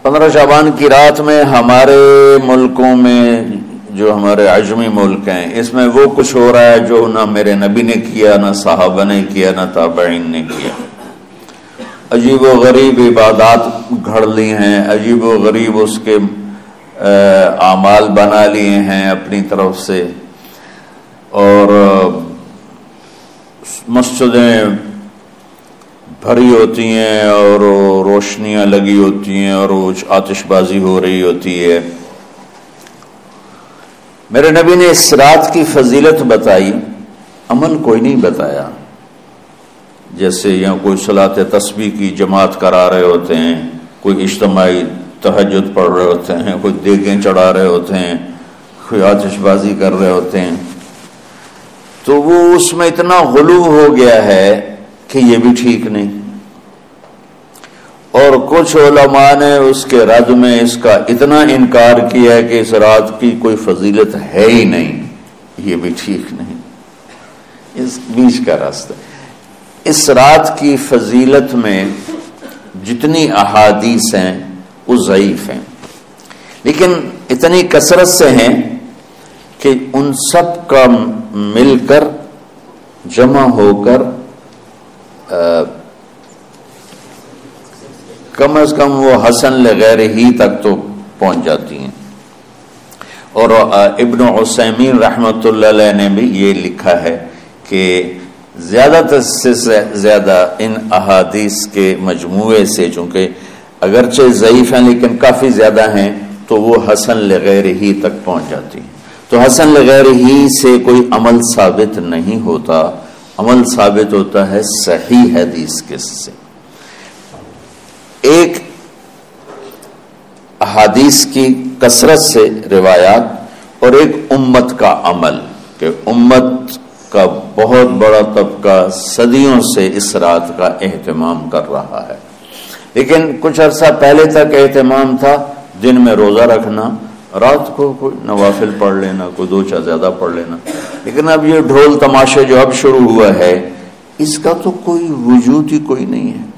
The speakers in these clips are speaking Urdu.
15 شعبان کی رات میں ہمارے ملکوں میں جو ہمارے عجمی ملک ہیں اس میں وہ کچھ ہو رہا ہے جو نہ میرے نبی نے کیا، نہ صحابہ نے کیا، نہ تابعین نے کیا۔ عجیب و غریب عبادات گھڑ لی ہیں، عجیب و غریب اس کے اعمال بنا لیے ہیں اپنی طرف سے، اور مسجدیں بھری ہوتی ہیں اور روشنیاں لگی ہوتی ہیں اور آتش بازی ہو رہی ہوتی ہے۔ میرے نبی نے اس رات کی فضیلت بتائی، عمل کوئی نہیں بتایا۔ جیسے یہاں کوئی صلاۃ تسبیح کی جماعت کرا رہے ہوتے ہیں، کوئی اجتماعی تہجد پڑھ رہے ہوتے ہیں، کوئی دیگیں چڑھا رہے ہوتے ہیں، کوئی آتش بازی کر رہے ہوتے ہیں، تو وہ اس میں اتنا غلو ہو گیا ہے کہ یہ بھی ٹھیک نہیں۔ اور کچھ علماء نے اس کے رد میں اس کا اتنا انکار کیا ہے کہ اس رات کی کوئی فضیلت ہے ہی نہیں، یہ بھی ٹھیک نہیں۔ اس بیچ کا راستہ، اس رات کی فضیلت میں جتنی احادیث ہیں وہ ضعیف ہیں، لیکن اتنی کثرت سے ہیں کہ ان سب کا مل کر جمع ہو کر کم از کم وہ حسن لغیر ہی تک تو پہنچ جاتی ہیں۔ اور ابن عثیمین رحمۃ اللہ علیہ نے بھی یہ لکھا ہے کہ زیادہ سے زیادہ ان احادیث کے مجموعے سے، چونکہ اگرچہ ضعیف ہیں لیکن کافی زیادہ ہیں، تو وہ حسن لغیر ہی تک پہنچ جاتی ہیں۔ تو حسن لغیر ہی سے کوئی عمل ثابت نہیں ہوتا، عمل ثابت ہوتا ہے صحیح حدیث کے سے۔ ایک احادیث کی کثرت سے روایات اور ایک امت کا عمل، کہ امت کا بہت بڑا طبقہ صدیوں سے اس رات کا اہتمام کر رہا ہے، لیکن کچھ عرصہ پہلے تک اہتمام تھا دن میں روزہ رکھنا، رات کو کوئی نوافل پڑھ لینا، کوئی 2 چار زیادہ پڑھ لینا، لیکن اب یہ ڈھول تماشے جو اب شروع ہوا ہے اس کا تو کوئی وجود ہی کوئی نہیں ہے۔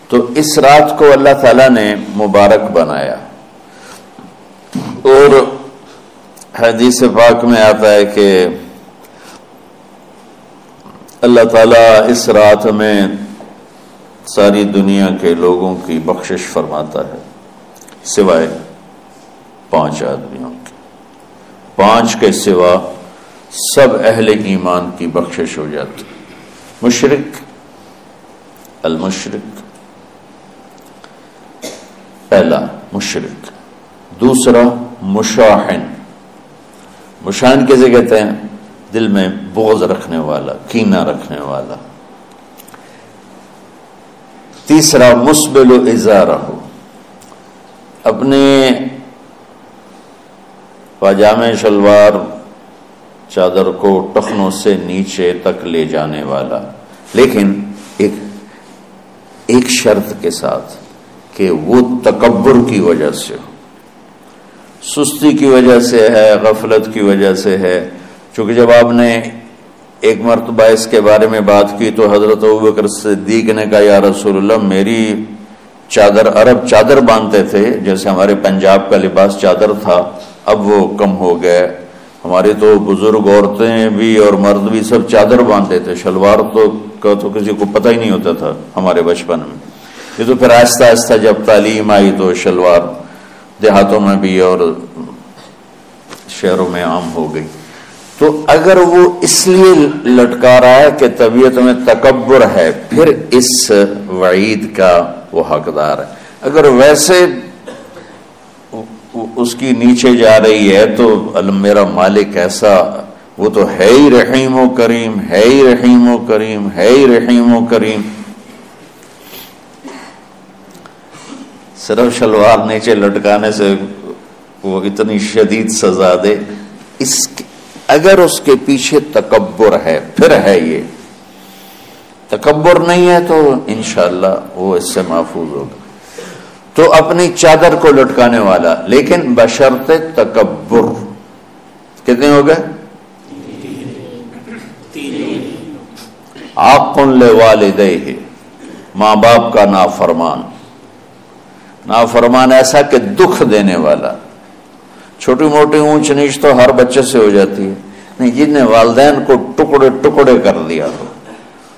تو اس رات کو اللہ تعالیٰ نے مبارک بنایا، اور حدیث پاک میں آتا ہے کہ اللہ تعالیٰ اس رات میں ساری دنیا کے لوگوں کی بخشش فرماتا ہے سوائے 5 آدمیوں کے، 5 کے سوا سب اہل ایمان کی بخشش ہو جاتی۔ مشرک، المشرک، پہلا مشرک، دوسرا مشاحن، مشاحن کیسے کہتے ہیں؟ دل میں بغض رکھنے والا، کینہ رکھنے والا۔ تیسرا مسبل ازارہ، اپنے پاجامے شلوار چادر کو ٹخنوں سے نیچے تک لے جانے والا، لیکن ایک شرط کے ساتھ کہ وہ تکبر کی وجہ سے ہو، سستی کی وجہ سے ہے، غفلت کی وجہ سے ہے۔ چونکہ جب آپ نے ایک مرتبہ اس کے بارے میں بات کی تو حضرت ابوبکر صدیق نے کہا یا رسول اللہ، میری چادر، عرب چادر باندھتے تھے جیسے ہمارے پنجاب کا لباس چادر تھا، اب وہ کم ہو گئے، ہماری تو بزرگ عورتیں بھی اور مرد بھی سب چادر باندھتے تھے، شلوار تو کسی کو پتہ ہی نہیں ہوتا تھا ہمارے بچپن میں۔ یہ تو پھر آہستہ آہستہ جب تعلیم آئی تو شلوار دیہاتوں میں بھی اور شہروں میں عام ہو گئی۔ تو اگر وہ اس لیے لٹکا رہا ہے کہ طبیعت میں تکبر ہے، پھر اس وعید کا وہ حقدار ہے۔ اگر ویسے اس کی نیچے جا رہی ہے تو میرا مالک ایسا، وہ تو ہے ہی رحیم و کریم، ہے ہی رحیم و کریم، ہے ہی رحیم و کریم، صرف شلوار نیچے لٹکانے سے وہ اتنی شدید سزا دے۔ اگر اس کے پیچھے تکبر ہے، پھر ہے، یہ تکبر نہیں ہے تو انشاءاللہ وہ اس سے محفوظ ہوگا۔ تو اپنی چادر کو لٹکانے والا، لیکن بشرط تکبر۔ کتنے ہو گئے؟ عاق لوالدیہ، ماں باپ کا نافرمان، نافرمان ایسا کہ دکھ دینے والا. چھوٹی موٹی اونچ نیچ تو ہر بچے سے ہو جاتی ہے، نہیں، جن نے والدین کو ٹکڑے ٹکڑے کر دیا ہو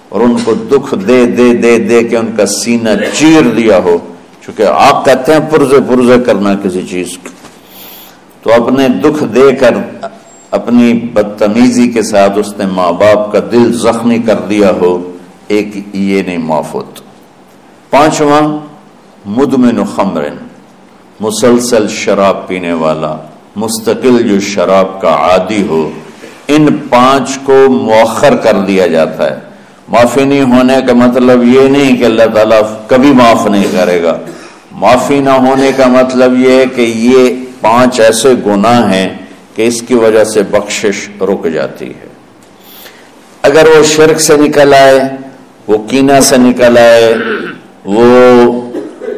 اور ان کو دکھ دے دے دے دے کے ان کا سینہ چیر دیا ہو، چونکہ آپ کہتے ہیں پرزے پرزے کرنا کسی چیز کو، تو اپنے دکھ دے کر اپنی بدتمیزی کے ساتھ اس نے ماں باپ کا دل زخمی کر دیا ہو، ایک یہ نہیں معاف ہوتا. پانچواں مدمن خمر، مسلسل شراب پینے والا، مستقل جو شراب کا عادی ہو. ان 5 کو مؤخر کر دیا جاتا ہے. معافی نہیں ہونے کا مطلب یہ نہیں کہ اللہ تعالیٰ کبھی معاف نہیں کرے گا. معافی نہ ہونے کا مطلب یہ ہے کہ یہ 5 ایسے گناہ ہیں کہ اس کی وجہ سے بخشش رک جاتی ہے. اگر وہ شرک سے نکل آئے، وہ کینہ سے نکل آئے، وہ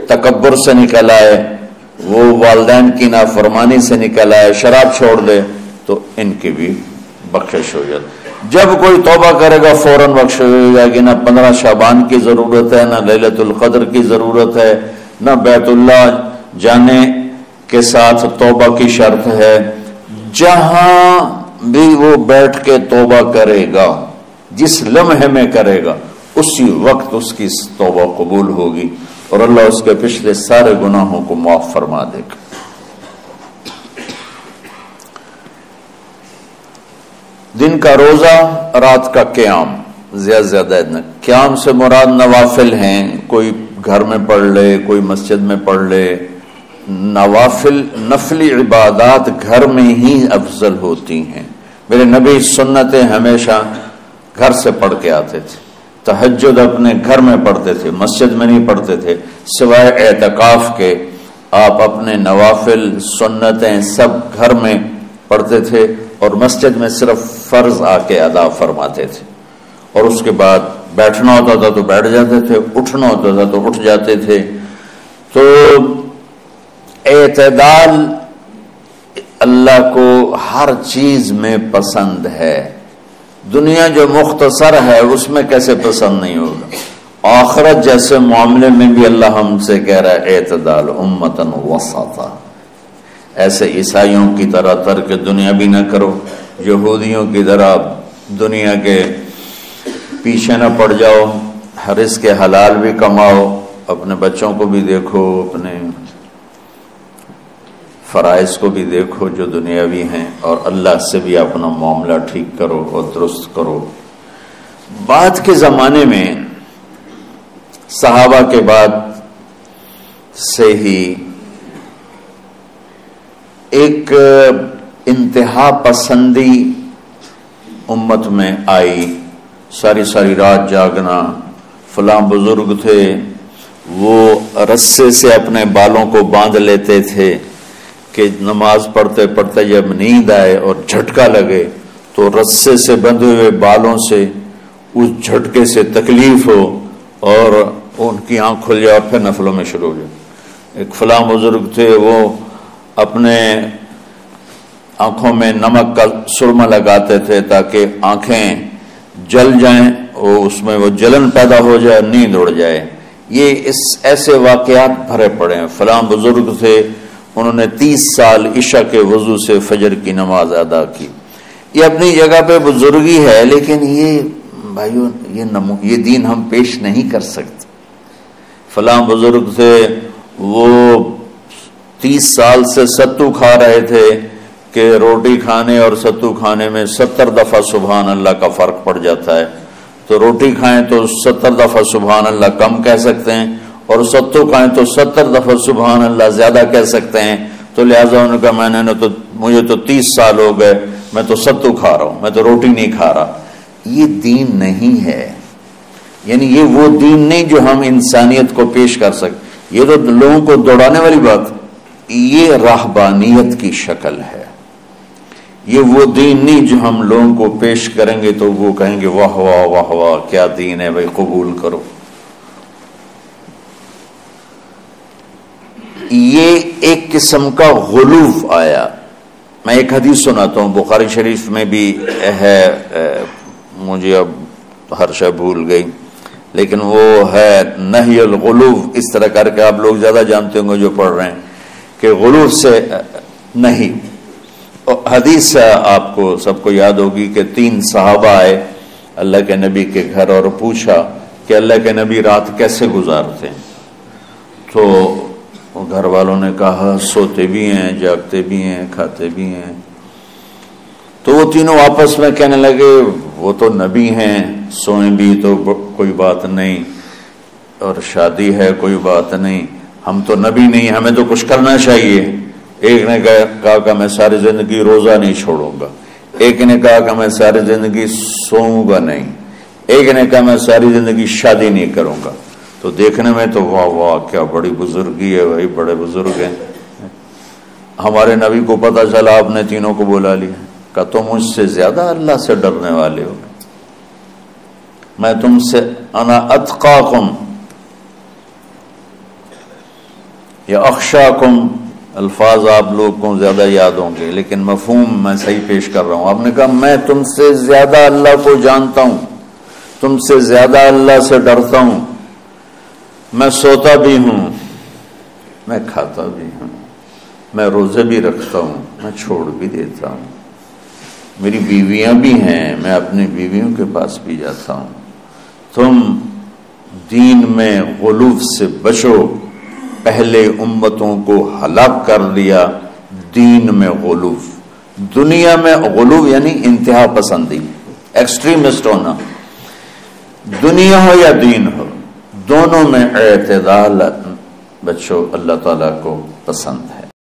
تکبر سے نکل آئے، وہ والدین کی نافرمانی سے نکل آئے، شراب چھوڑ دے، تو ان کی بھی بخشش ہو جاتی. جب کوئی توبہ کرے گا فوراً بخشش ہو جائے گی. نہ 15 شعبان کی ضرورت ہے، نہ لیلۃ القدر کی ضرورت ہے، نہ بیت اللہ جانے کے ساتھ توبہ کی شرط ہے. جہاں بھی وہ بیٹھ کے توبہ کرے گا، جس لمحے میں کرے گا، اسی وقت اس کی توبہ قبول ہوگی اور اللہ اس کے پچھلے سارے گناہوں کو معاف فرما دے گا. دن کا روزہ، رات کا قیام، زیادہ قیام سے مراد نوافل ہیں. کوئی گھر میں پڑھ لے، کوئی مسجد میں پڑھ لے. نوافل، نفلی عبادات گھر میں ہی افضل ہوتی ہیں. میرے نبی سنتیں ہمیشہ گھر سے پڑھ کے آتے تھے. تہجد اپنے گھر میں پڑھتے تھے، مسجد میں نہیں پڑھتے تھے. سوائے اعتکاف کے آپ اپنے نوافل سنتیں سب گھر میں پڑھتے تھے اور مسجد میں صرف فرض آ کے ادا فرماتے تھے. اور اس کے بعد بیٹھنا ہوتا تھا تو بیٹھ جاتے تھے، اٹھنا ہوتا تھا تو اٹھ جاتے تھے. تو اعتدال اللہ کو ہر چیز میں پسند ہے. دنیا جو مختصر ہے اس میں کیسے پسند نہیں ہوگا؟ آخرت جیسے معاملے میں بھی اللہ ہم سے کہہ رہا ہے اعتدال، امتن وسطا. ایسے عیسائیوں کی طرح ترک دنیا بھی نہ کرو، یہودیوں کی طرح دنیا کے پیچھے نہ پڑ جاؤ. رزق حلال بھی کماؤ، اپنے بچوں کو بھی دیکھو، اپنے فرائض کو بھی دیکھو جو دنیاوی ہیں، اور اللہ سے بھی اپنا معاملہ ٹھیک کرو اور درست کرو. بعد کے زمانے میں صحابہ کے بعد سے ہی ایک انتہا پسندی امت میں آئی. ساری رات جاگنا. فلاں بزرگ تھے وہ رسے سے اپنے بالوں کو باندھ لیتے تھے کہ نماز پڑھتے پڑھتے جب نیند آئے اور جھٹکا لگے تو رسے سے بندھے ہوئے بالوں سے اس جھٹکے سے تکلیف ہو اور ان کی آنکھ کھل جائے اور پھر نفلوں میں شروع ہو جائے. ایک فلاں بزرگ تھے وہ اپنے آنکھوں میں نمک کا سرما لگاتے تھے تاکہ آنکھیں جل جائیں اور اس میں وہ جلن پیدا ہو جائے، نیند اڑ جائے. یہ ایسے واقعات بھرے پڑے ہیں. فلاں بزرگ تھے، انہوں نے 30 سال عشاء کے وضو سے فجر کی نماز ادا کی. یہ اپنی جگہ پہ بزرگی ہے، لیکن یہ بھائیو یہ دین ہم پیش نہیں کر سکتے. فلاں بزرگ تھے وہ 30 سال سے ستو کھا رہے تھے کہ روٹی کھانے اور ستو کھانے میں 70 دفعہ سبحان اللہ کا فرق پڑ جاتا ہے. تو روٹی کھائیں تو 70 دفعہ سبحان اللہ کم کہہ سکتے ہیں، اور ستو کھائیں تو 70 دفعہ سبحان اللہ زیادہ کہہ سکتے ہیں. تو لہٰذا انہوں نے کہا مجھے تو 30 سال ہو گئے، میں تو ستو کھا رہا ہوں، میں تو روٹی نہیں کھا رہا. یہ دین نہیں ہے. یعنی یہ وہ دین نہیں جو ہم انسانیت کو پیش کر سکتے. یہ تو لوگوں کو دوڑانے والی بات، یہ راہبانیت کی شکل ہے. یہ وہ دین نہیں جو ہم لوگوں کو پیش کریں گے تو وہ کہیں گے واہ واہ واہ واہ کیا دین ہے بھائی، قبول کرو. یہ ایک قسم کا غلو آیا. میں ایک حدیث سناتا ہوں، بخاری شریف میں بھی ہے، مجھے اب ہر شے بھول گئی، لیکن وہ ہے نہی الغلو، اس طرح کر کے آپ لوگ زیادہ جانتے ہوں گے جو پڑھ رہے ہیں کہ غلو سے نہیں۔ حدیث آپ کو سب کو یاد ہوگی کہ 3 صحابہ آئے اللہ کے نبی کے گھر اور پوچھا کہ اللہ کے نبی رات کیسے گزارتے ہیں؟ تو گھر والوں نے کہا سوتے بھی ہیں، جاگتے بھی ہیں، کھاتے بھی ہیں۔ تو وہ تینوں آپس میں کہنے لگے وہ تو نبی ہیں، سوئیں بھی تو کوئی بات نہیں، اور شادی ہے کوئی بات نہیں، ہم تو نبی نہیں، ہمیں تو کچھ کرنا چاہیے۔ ایک نے کہا کہ میں ساری زندگی روزہ نہیں چھوڑوں گا، ایک نے کہا کہ میں ساری زندگی سوؤں گا نہیں، ایک نے کہا میں ساری زندگی شادی نہیں کروں گا۔ تو دیکھنے میں تو واہ واہ کیا بڑی بزرگی ہے بھائی، بڑے بزرگ ہیں۔ ہمارے نبی کو پتہ چلا آپ نے تینوں کو بلا لیا، کہا تم مجھ سے زیادہ اللہ سے ڈرنے والے ہو، میں تم سے انا اتقاکم یا اخشاکم، الفاظ آپ لوگ کو زیادہ یاد ہوں گے لیکن مفہوم میں صحیح پیش کر رہا ہوں۔ آپ نے کہا میں تم سے زیادہ اللہ کو جانتا ہوں، تم سے زیادہ اللہ سے ڈرتا ہوں، میں سوتا بھی ہوں، میں کھاتا بھی ہوں، میں روزے بھی رکھتا ہوں، میں چھوڑ بھی دیتا ہوں، میری بیویاں بھی ہیں، میں اپنی بیویوں کے پاس بھی جاتا ہوں۔ تم دین میں غلو سے بچو، پہلے امتوں کو ہلاک کر دیا دین میں غلو۔ دنیا میں غلو یعنی انتہا پسندی، ایکسٹریمسٹ ہونا، دنیا ہو یا دین ہو دونوں میں اعتدال بچو، اللہ تعالیٰ کو پسند ہے۔